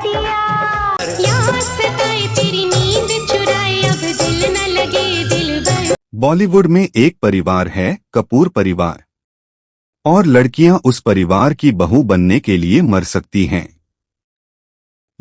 दिया। याद सताए तेरी नींद चुराए, अब दिल न लगे दिलबर। बॉलीवुड में एक परिवार है, कपूर परिवार, और लड़कियां उस परिवार की बहू बनने के लिए मर सकती हैं।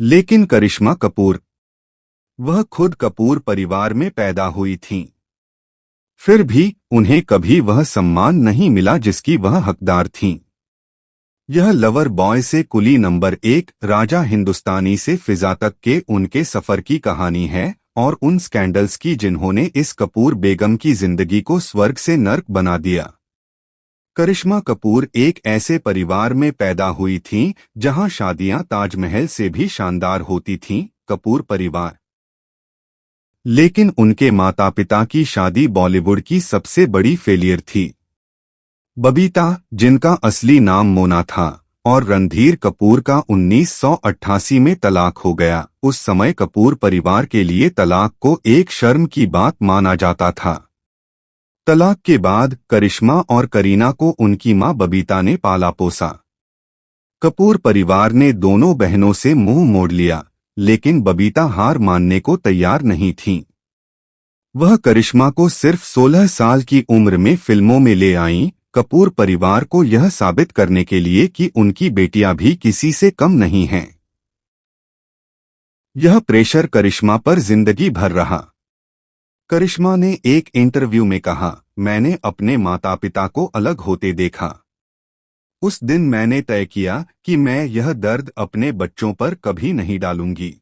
लेकिन करिश्मा कपूर, वह खुद कपूर परिवार में पैदा हुई थीं। फिर भी उन्हें कभी वह सम्मान नहीं मिला जिसकी वह हकदार थीं। यह लवर बॉय से कुली नंबर 1 राजा हिंदुस्तानी से फिजा तक के उनके सफर की कहानी है, और उन स्कैंडल्स की जिन्होंने इस कपूर बेगम की जिंदगी को स्वर्ग से नर्क बना दिया। करिश्मा कपूर एक ऐसे परिवार में पैदा हुई थीं जहां शादियां ताजमहल से भी शानदार होती थीं, कपूर परिवार। लेकिन उनके माता पिता की शादी बॉलीवुड की सबसे बड़ी फेलियर थी। बबीता, जिनका असली नाम मोना था, और रणधीर कपूर का 1988 में तलाक हो गया। उस समय कपूर परिवार के लिए तलाक को एक शर्म की बात माना जाता था। तलाक के बाद करिश्मा और करीना को उनकी मां बबीता ने पाला पोसा। कपूर परिवार ने दोनों बहनों से मुंह मोड़ लिया, लेकिन बबीता हार मानने को तैयार नहीं थीं। वह करिश्मा को सिर्फ 16 साल की उम्र में फिल्मों में ले आईं, कपूर परिवार को यह साबित करने के लिए कि उनकी बेटियां भी किसी से कम नहीं हैं। यह प्रेशर करिश्मा पर जिंदगी भर रहा। करिश्मा ने एक इंटरव्यू में कहा, मैंने अपने माता पिता को अलग होते देखा। उस दिन मैंने तय किया कि मैं यह दर्द अपने बच्चों पर कभी नहीं डालूंगी।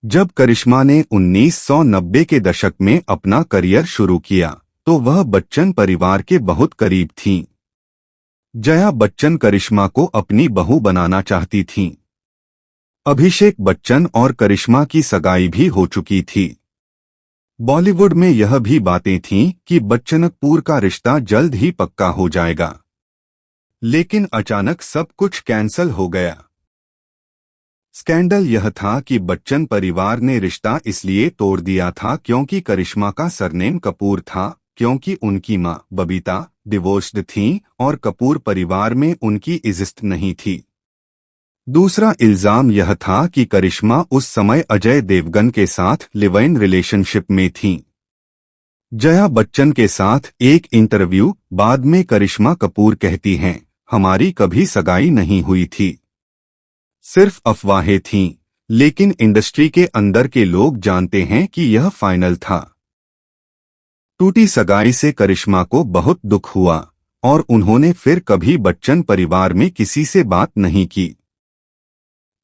जब करिश्मा ने 1990 के दशक में अपना करियर शुरू किया तो वह बच्चन परिवार के बहुत करीब थीं। जया बच्चन करिश्मा को अपनी बहू बनाना चाहती थीं। अभिषेक बच्चन और करिश्मा की सगाई भी हो चुकी थी। बॉलीवुड में यह भी बातें थीं कि बच्चन कपूर का रिश्ता जल्द ही पक्का हो जाएगा। लेकिन अचानक सब कुछ कैंसल हो गया। स्कैंडल यह था कि बच्चन परिवार ने रिश्ता इसलिए तोड़ दिया था क्योंकि करिश्मा का सरनेम कपूर था, क्योंकि उनकी मां बबीता डिवोर्स्ड थीं और कपूर परिवार में उनकी इज्जत नहीं थी। दूसरा इल्जाम यह था कि करिश्मा उस समय अजय देवगन के साथ लिव इन रिलेशनशिप में थीं। जया बच्चन के साथ एक इंटरव्यू बाद में करिश्मा कपूर कहती हैं, हमारी कभी सगाई नहीं हुई थी, सिर्फ अफवाहें थीं, लेकिन इंडस्ट्री के अंदर के लोग जानते हैं कि यह फाइनल था। टूटी सगाई से करिश्मा को बहुत दुख हुआ और उन्होंने फिर कभी बच्चन परिवार में किसी से बात नहीं की।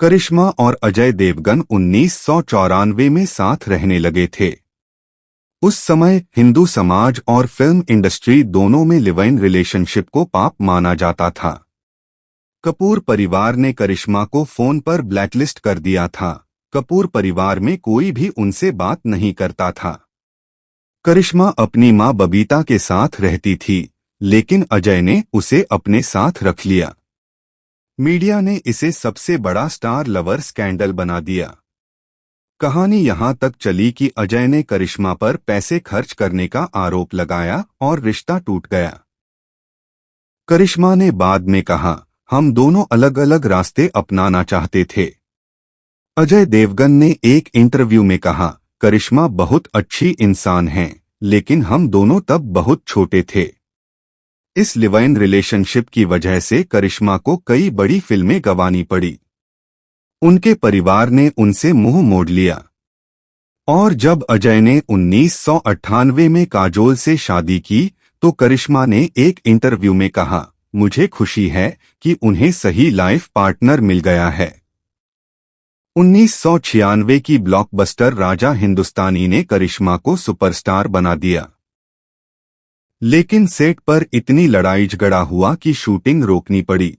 करिश्मा और अजय देवगन 1994 में साथ रहने लगे थे। उस समय हिंदू समाज और फिल्म इंडस्ट्री दोनों में लिव इन रिलेशनशिप को पाप माना जाता था। कपूर परिवार ने करिश्मा को फोन पर ब्लैकलिस्ट कर दिया था। कपूर परिवार में कोई भी उनसे बात नहीं करता था। करिश्मा अपनी मां बबीता के साथ रहती थी, लेकिन अजय ने उसे अपने साथ रख लिया। मीडिया ने इसे सबसे बड़ा स्टार लवर स्कैंडल बना दिया। कहानी यहां तक चली कि अजय ने करिश्मा पर पैसे खर्च करने का आरोप लगाया और रिश्ता टूट गया। करिश्मा ने बाद में कहा, हम दोनों अलग अलग रास्ते अपनाना चाहते थे। अजय देवगन ने एक इंटरव्यू में कहा, करिश्मा बहुत अच्छी इंसान हैं, लेकिन हम दोनों तब बहुत छोटे थे। इस लिव इन रिलेशनशिप की वजह से करिश्मा को कई बड़ी फिल्में गंवानी पड़ी। उनके परिवार ने उनसे मुंह मोड़ लिया। और जब अजय ने 1998 में काजोल से शादी की तो करिश्मा ने एक इंटरव्यू में कहा, मुझे खुशी है कि उन्हें सही लाइफ पार्टनर मिल गया है। 1996 की ब्लॉकबस्टर राजा हिंदुस्तानी ने करिश्मा को सुपरस्टार बना दिया। लेकिन सेट पर इतनी लड़ाई झगड़ा हुआ कि शूटिंग रोकनी पड़ी।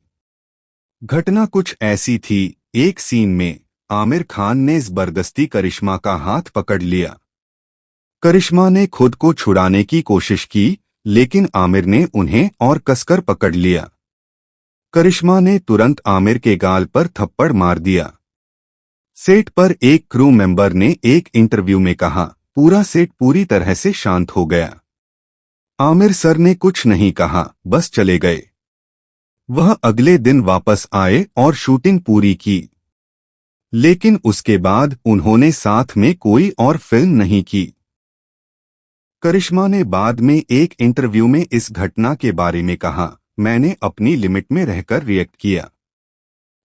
घटना कुछ ऐसी थी, एक सीन में आमिर खान ने जबरदस्ती करिश्मा का हाथ पकड़ लिया। करिश्मा ने खुद को छुड़ाने की कोशिश की, लेकिन आमिर ने उन्हें और कसकर पकड़ लिया। करिश्मा ने तुरंत आमिर के गाल पर थप्पड़ मार दिया। सेट पर एक क्रू मेंबर ने एक इंटरव्यू में कहा, पूरा सेट पूरी तरह से शांत हो गया। आमिर सर ने कुछ नहीं कहा, बस चले गए। वह अगले दिन वापस आए और शूटिंग पूरी की। लेकिन उसके बाद उन्होंने साथ में कोई और फिल्म नहीं की। करिश्मा ने बाद में एक इंटरव्यू में इस घटना के बारे में कहा, मैंने अपनी लिमिट में रहकर रिएक्ट किया।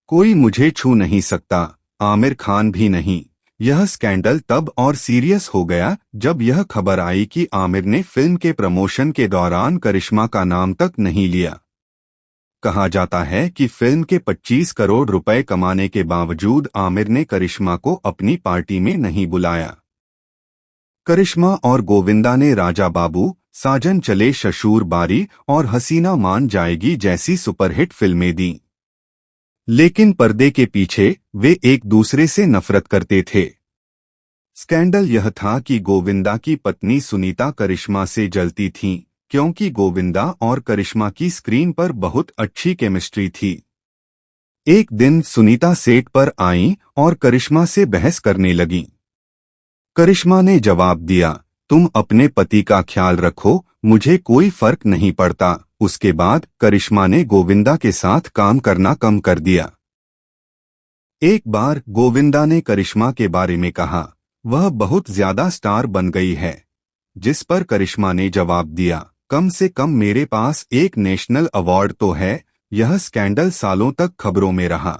कोई मुझे छू नहीं सकता, आमिर खान भी नहीं। यह स्कैंडल तब और सीरियस हो गया जब यह खबर आई कि आमिर ने फिल्म के प्रमोशन के दौरान करिश्मा का नाम तक नहीं लिया। कहा जाता है कि फिल्म के 25 करोड़ रुपए कमाने के बावजूद आमिर ने करिश्मा को अपनी पार्टी में नहीं बुलाया। करिश्मा और गोविंदा ने राजा बाबू, साजन चले ससुर बारी और हसीना मान जाएगी जैसी सुपरहिट फिल्में दी। लेकिन पर्दे के पीछे वे एक दूसरे से नफरत करते थे। स्कैंडल यह था कि गोविंदा की पत्नी सुनीता करिश्मा से जलती थीं, क्योंकि गोविंदा और करिश्मा की स्क्रीन पर बहुत अच्छी केमिस्ट्री थी। एक दिन सुनीता सेट पर आईं और करिश्मा से बहस करने लगीं। करिश्मा ने जवाब दिया, तुम अपने पति का ख्याल रखो, मुझे कोई फर्क नहीं पड़ता। उसके बाद करिश्मा ने गोविंदा के साथ काम करना कम कर दिया। एक बार गोविंदा ने करिश्मा के बारे में कहा, वह बहुत ज्यादा स्टार बन गई है, जिस पर करिश्मा ने जवाब दिया, कम से कम मेरे पास एक नेशनल अवार्ड तो है। यह स्कैंडल सालों तक खबरों में रहा।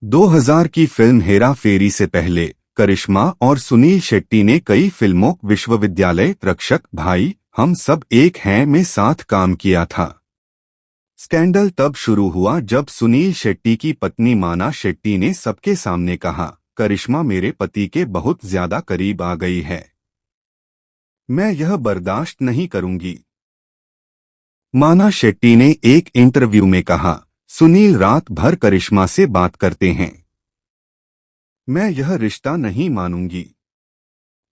2000 की फिल्म हेरा फेरी से पहले करिश्मा और सुनील शेट्टी ने कई फिल्मों विश्वविद्यालय, रक्षक, भाई, हम सब एक हैं में साथ काम किया था। स्कैंडल तब शुरू हुआ जब सुनील शेट्टी की पत्नी माना शेट्टी ने सबके सामने कहा, करिश्मा मेरे पति के बहुत ज्यादा करीब आ गई है, मैं यह बर्दाश्त नहीं करूंगी। माना शेट्टी ने एक इंटरव्यू में कहा, सुनील रात भर करिश्मा से बात करते हैं, मैं यह रिश्ता नहीं मानूंगी।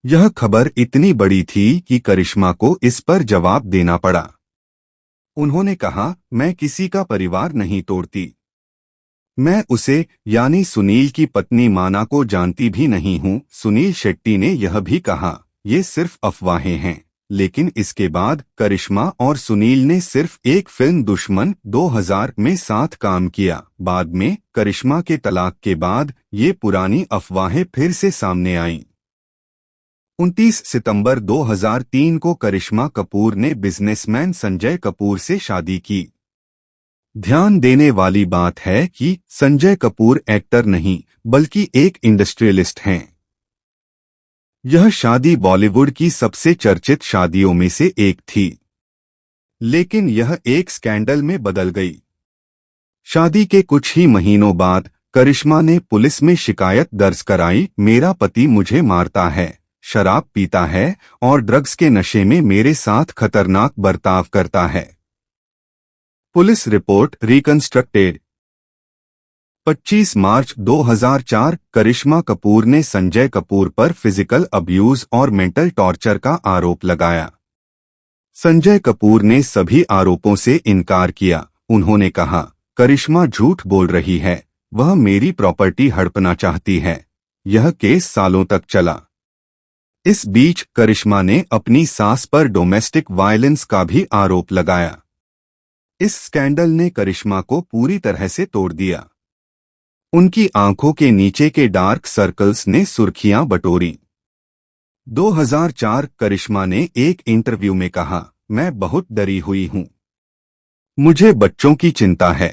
यह खबर इतनी बड़ी थी कि करिश्मा को इस पर जवाब देना पड़ा। उन्होंने कहा, मैं किसी का परिवार नहीं तोड़ती। मैं उसे यानी सुनील की पत्नी माना को जानती भी नहीं हूं। सुनील शेट्टी ने यह भी कहा, ये सिर्फ अफवाहें हैं। लेकिन इसके बाद करिश्मा और सुनील ने सिर्फ एक फिल्म दुश्मन 2000 में साथ काम किया। बाद में करिश्मा के तलाक के बाद ये पुरानी अफवाहें फिर से सामने आईं। 29 सितंबर 2003 को करिश्मा कपूर ने बिजनेसमैन संजय कपूर से शादी की। ध्यान देने वाली बात है कि संजय कपूर एक्टर नहीं बल्कि एक इंडस्ट्रियलिस्ट हैं। यह शादी बॉलीवुड की सबसे चर्चित शादियों में से एक थी, लेकिन यह एक स्कैंडल में बदल गई। शादी के कुछ ही महीनों बाद करिश्मा ने पुलिस में शिकायत दर्ज कराई, मेरा पति मुझे मारता है, शराब पीता है और ड्रग्स के नशे में मेरे साथ खतरनाक बर्ताव करता है। Police report reconstructed. 25 मार्च 2004 करिश्मा कपूर ने संजय कपूर पर फिजिकल अब्यूज और मेंटल टॉर्चर का आरोप लगाया। संजय कपूर ने सभी आरोपों से इनकार किया। उन्होंने कहा, करिश्मा झूठ बोल रही है, वह मेरी प्रॉपर्टी हड़पना चाहती है। यह केस सालों तक चला। इस बीच करिश्मा ने अपनी सास पर डोमेस्टिक वायलेंस का भी आरोप लगाया। इस स्कैंडल ने करिश्मा को पूरी तरह से तोड़ दिया। उनकी आंखों के नीचे के डार्क सर्कल्स ने सुर्खियां बटोरी। 2004 करिश्मा ने एक इंटरव्यू में कहा, मैं बहुत डरी हुई हूं, मुझे बच्चों की चिंता है।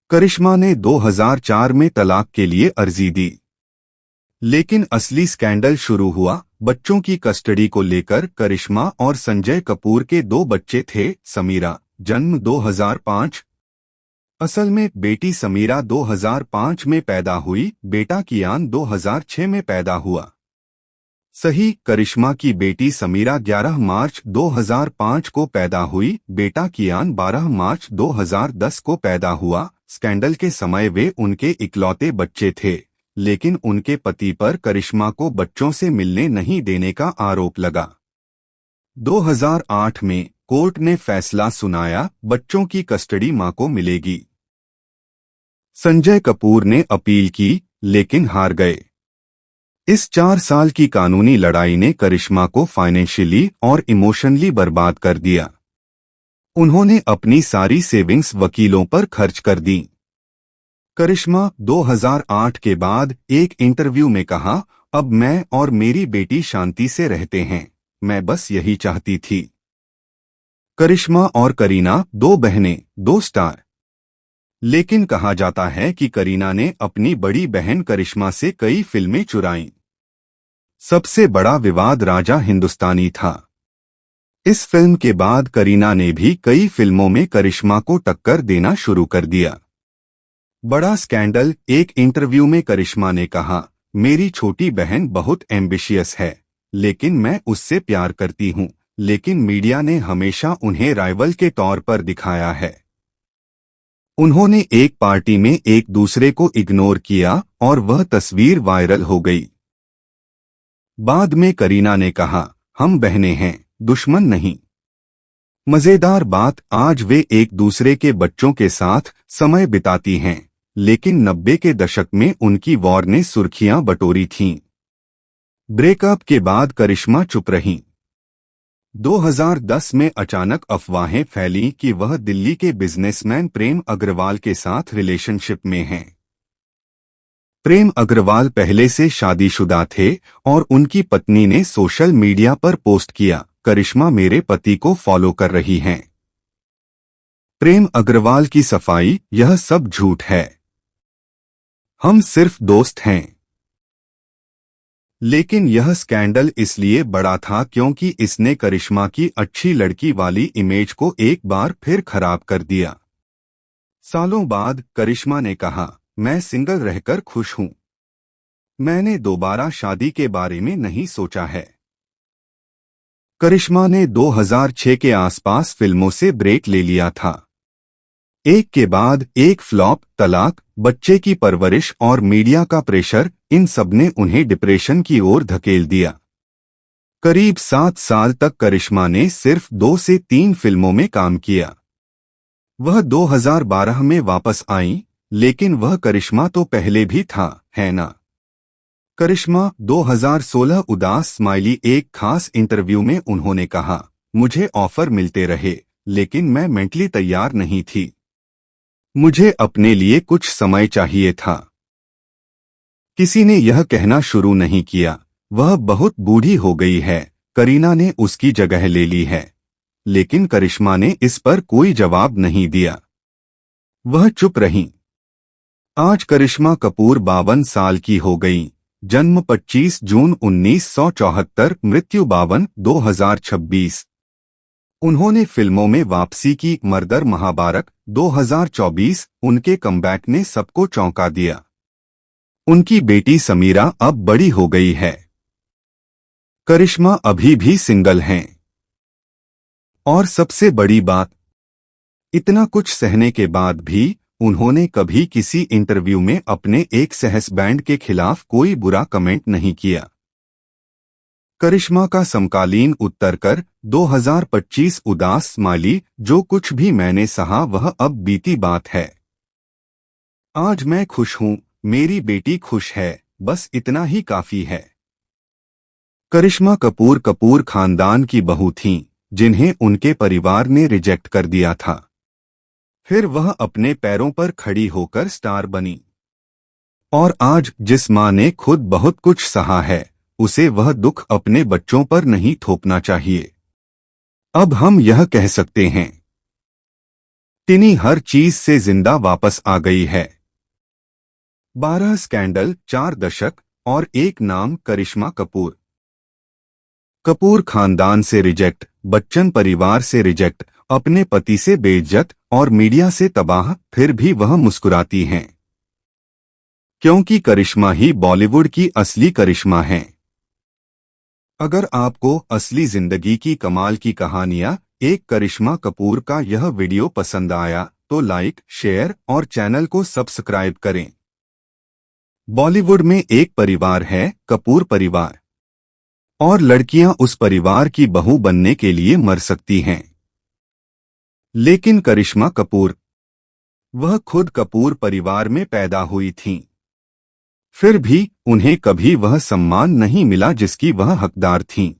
करिश्मा ने 2004 में तलाक के लिए अर्जी दी, लेकिन असली स्कैंडल शुरू हुआ बच्चों की कस्टडी को लेकर। करिश्मा और संजय कपूर के 2 बच्चे थे। समीरा, जन्म 2005। असल में बेटी समीरा 2005 में पैदा हुई, बेटा कियान 2006 में पैदा हुआ। सही, करिश्मा की बेटी समीरा 11 मार्च 2005 को पैदा हुई, बेटा कियान 12 मार्च 2010 को पैदा हुआ। स्कैंडल के समय वे उनके इकलौते बच्चे थे, लेकिन उनके पति पर करिश्मा को बच्चों से मिलने नहीं देने का आरोप लगा। 2008 में कोर्ट ने फैसला सुनाया, बच्चों की कस्टडी मां को मिलेगी। संजय कपूर ने अपील की, लेकिन हार गए। इस 4 साल की कानूनी लड़ाई ने करिश्मा को फाइनेंशियली और इमोशनली बर्बाद कर दिया। उन्होंने अपनी सारी सेविंग्स वकीलों पर खर्च कर दी। करिश्मा 2008 के बाद एक इंटरव्यू में कहा, अब मैं और मेरी बेटी शांति से रहते हैं, मैं बस यही चाहती थी। करिश्मा और करीना 2 बहनें, 2 स्टार। लेकिन कहा जाता है कि करीना ने अपनी बड़ी बहन करिश्मा से कई फिल्में चुराईं। सबसे बड़ा विवाद राजा हिंदुस्तानी था। इस फिल्म के बाद करीना ने भी कई फिल्मों में करिश्मा को टक्कर देना शुरू कर दिया। बड़ा स्कैंडल। एक इंटरव्यू में करिश्मा ने कहा, मेरी छोटी बहन बहुत एम्बिशियस है, लेकिन मैं उससे प्यार करती हूं, लेकिन मीडिया ने हमेशा उन्हें राइवल के तौर पर दिखाया है। उन्होंने एक पार्टी में एक दूसरे को इग्नोर किया और वह तस्वीर वायरल हो गई। बाद में करीना ने कहा, हम बहनें हैं, दुश्मन नहीं। मजेदार बात, आज वे एक दूसरे के बच्चों के साथ समय बिताती हैं, लेकिन 90 के दशक में उनकी वॉर ने सुर्खियां बटोरी थीं। ब्रेकअप के बाद करिश्मा चुप रहीं। 2010 में अचानक अफवाहें फैलीं कि वह दिल्ली के बिजनेसमैन प्रेम अग्रवाल के साथ रिलेशनशिप में हैं। प्रेम अग्रवाल पहले से शादीशुदा थे और उनकी पत्नी ने सोशल मीडिया पर पोस्ट किया, करिश्मा मेरे पति को फॉलो कर रही हैं। प्रेम अग्रवाल की सफाई, यह सब झूठ है, हम सिर्फ दोस्त हैं। लेकिन यह स्कैंडल इसलिए बड़ा था क्योंकि इसने करिश्मा की अच्छी लड़की वाली इमेज को एक बार फिर खराब कर दिया। सालों बाद करिश्मा ने कहा, मैं सिंगल रहकर खुश हूं, मैंने दोबारा शादी के बारे में नहीं सोचा है। करिश्मा ने 2006 के आसपास फिल्मों से ब्रेक ले लिया था। एक के बाद एक फ्लॉप, तलाक, बच्चे की परवरिश और मीडिया का प्रेशर, इन सबने उन्हें डिप्रेशन की ओर धकेल दिया। करीब 7 साल तक करिश्मा ने सिर्फ 2 से 3 फिल्मों में काम किया। वह 2012 में वापस आईं, लेकिन वह करिश्मा तो पहले भी था, है ना? करिश्मा 2016 उदास स्माइली। एक खास इंटरव्यू में उन्होंने कहा, मुझे ऑफर मिलते रहे, लेकिन मैं मेंटली तैयार नहीं थी, मुझे अपने लिए कुछ समय चाहिए था। किसी ने यह कहना शुरू नहीं किया, वह बहुत बूढ़ी हो गई है, करीना ने उसकी जगह ले ली है। लेकिन करिश्मा ने इस पर कोई जवाब नहीं दिया, वह चुप रहीं। आज करिश्मा कपूर 52 साल की हो गईं। जन्म 25 जून 1974, मृत्यु 52/2026। उन्होंने फिल्मों में वापसी की, मर्डर, महाभारत 2024। उनके कमबैक ने सबको चौंका दिया। उनकी बेटी समीरा अब बड़ी हो गई है। करिश्मा अभी भी सिंगल हैं। और सबसे बड़ी बात, इतना कुछ सहने के बाद भी उन्होंने कभी किसी इंटरव्यू में अपने एक सहस्बैंड के खिलाफ कोई बुरा कमेंट नहीं किया। करिश्मा का समकालीन उत्तर कर 2025 उदास स्माइली, जो कुछ भी मैंने सहा वह अब बीती बात है। आज मैं खुश हूं, मेरी बेटी खुश है, बस इतना ही काफी है। करिश्मा कपूर कपूर खानदान की बहू थीं, जिन्हें उनके परिवार ने रिजेक्ट कर दिया था। फिर वह अपने पैरों पर खड़ी होकर स्टार बनी। और आज जिस मां ने खुद बहुत कुछ सहा है, उसे वह दुख अपने बच्चों पर नहीं थोपना चाहिए। अब हम यह कह सकते हैं, टिनी हर चीज से जिंदा वापस आ गई है। 12 स्कैंडल, 4 दशक और एक नाम, करिश्मा कपूर। कपूर खानदान से रिजेक्ट, बच्चन परिवार से रिजेक्ट, अपने पति से बेइज्जत और मीडिया से तबाह, फिर भी वह मुस्कुराती हैं, क्योंकि करिश्मा ही बॉलीवुड की असली करिश्मा हैं। अगर आपको असली जिंदगी की कमाल की कहानियां एक करिश्मा कपूर का यह वीडियो पसंद आया तो लाइक, शेयर और चैनल को सब्सक्राइब करें। बॉलीवुड में एक परिवार है, कपूर परिवार, और लड़कियां उस परिवार की बहू बनने के लिए मर सकती हैं। लेकिन करिश्मा कपूर, वह खुद कपूर परिवार में पैदा हुई थीं। फिर भी उन्हें कभी वह सम्मान नहीं मिला जिसकी वह हकदार थीं।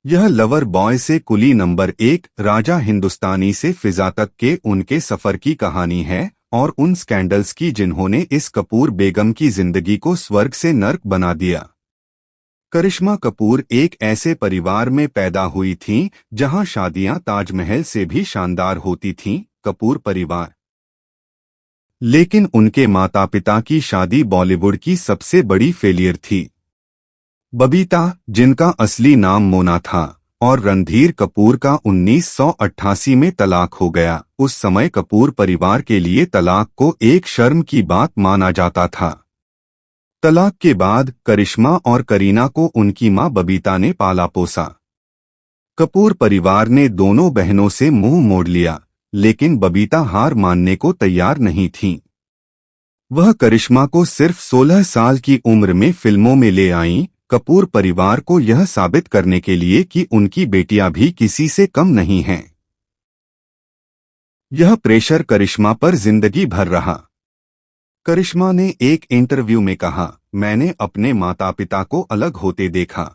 यह लवर बॉय से कुली नंबर 1 राजा हिंदुस्तानी से फिजा तक के उनके सफर की कहानी है और उन स्कैंडल्स की जिन्होंने इस कपूर बेगम की जिंदगी को स्वर्ग से नर्क बना दिया। करिश्मा कपूर एक ऐसे परिवार में पैदा हुई थीं जहां शादियां ताजमहल से भी शानदार होती थीं, कपूर परिवार। लेकिन उनके माता पिता की शादी बॉलीवुड की सबसे बड़ी फेलियर थी। बबीता, जिनका असली नाम मोना था, और रणधीर कपूर का 1988 में तलाक हो गया। उस समय कपूर परिवार के लिए तलाक को एक शर्म की बात माना जाता था। तलाक के बाद करिश्मा और करीना को उनकी मां बबीता ने पाला पोसा। कपूर परिवार ने दोनों बहनों से मुंह मोड़ लिया, लेकिन बबीता हार मानने को तैयार नहीं थीं। वह करिश्मा को सिर्फ 16 साल की उम्र में फिल्मों में ले आईं, कपूर परिवार को यह साबित करने के लिए कि उनकी बेटियां भी किसी से कम नहीं हैं। यह प्रेशर करिश्मा पर जिंदगी भर रहा। करिश्मा ने एक इंटरव्यू में कहा, मैंने अपने माता पिता को अलग होते देखा।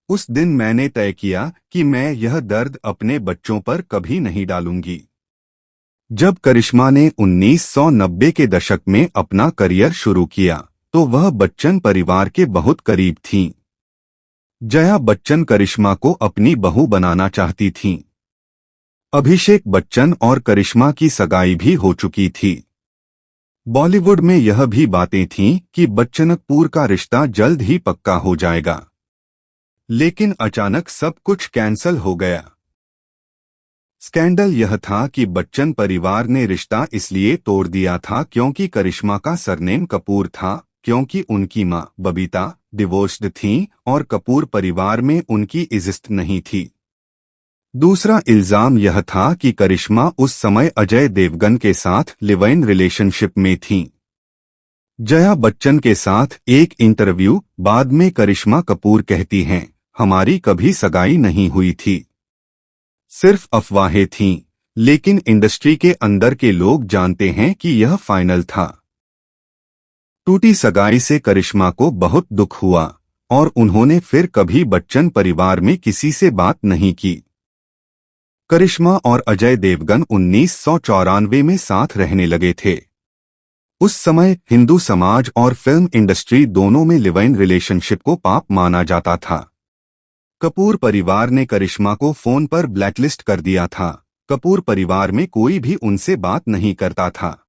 उस दिन मैंने तय किया कि मैं यह दर्द अपने बच्चों पर कभी नहीं डालूंगी। जब करिश्मा ने 1990 के दशक में अपना करियर शुरू किया तो वह बच्चन परिवार के बहुत करीब थीं। जया बच्चन करिश्मा को अपनी बहू बनाना चाहती थीं। अभिषेक बच्चन और करिश्मा की सगाई भी हो चुकी थी। बॉलीवुड में यह भी बातें थीं कि बच्चन कपूर का रिश्ता जल्द ही पक्का हो जाएगा, लेकिन अचानक सब कुछ कैंसल हो गया। स्कैंडल यह था कि बच्चन परिवार ने रिश्ता इसलिए तोड़ दिया था क्योंकि करिश्मा का सरनेम कपूर था, क्योंकि उनकी मां बबीता डिवोर्स्ड थीं और कपूर परिवार में उनकी इज्जत नहीं थी। दूसरा इल्जाम यह था कि करिश्मा उस समय अजय देवगन के साथ लिव इन रिलेशनशिप में थीं। जया बच्चन के साथ एक इंटरव्यू बाद में करिश्मा कपूर कहती हैं, हमारी कभी सगाई नहीं हुई थी, सिर्फ अफवाहें थीं, लेकिन इंडस्ट्री के अंदर के लोग जानते हैं कि यह फाइनल था। टूटी सगाई से करिश्मा को बहुत दुख हुआ और उन्होंने फिर कभी बच्चन परिवार में किसी से बात नहीं की। करिश्मा और अजय देवगन 1994 में साथ रहने लगे थे। उस समय हिंदू समाज और फिल्म इंडस्ट्री दोनों में लिव इन रिलेशनशिप को पाप माना जाता था। कपूर परिवार ने करिश्मा को फोन पर ब्लैकलिस्ट कर दिया था। कपूर परिवार में कोई भी उनसे बात नहीं करता था।